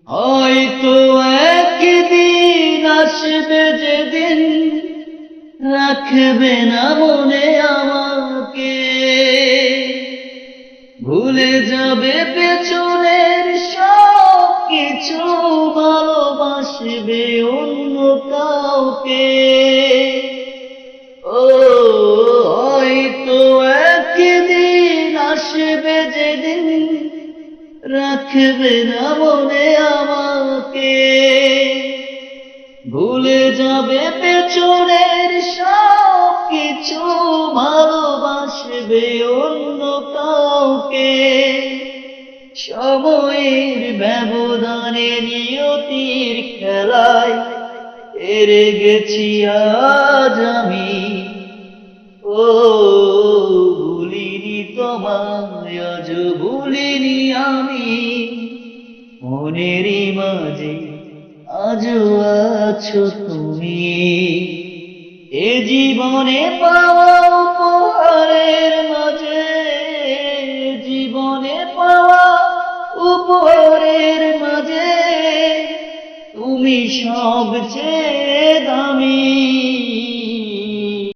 হয়তো একদিন আসবে যেদিন রাখবে না মনে আমাকে, ভুলে যাবে পেছনের সব কিছু, ভালোবাসবে অন্য কাউকে। ও হয়তো একদিন আসবে যেদিন রাখবে না মনে আমাকে, ভুলে যাবে পেছনের সব কিছু, ভালোবাসবে অন্য কাউকে। সময়ের ব্যবধানে নিয়তির খেলায় হেরে গেছি আজ আমি। ও ভুলিনি তোমায়, আজ ভুলিনি আমি, মনেরই মাঝে আজও আছো তুমি। এ জীবনে পাওয়া উপহারের মাঝে, জীবনে পাওয়া উপহারের মাঝে তুমি সবচেয়ে দামি।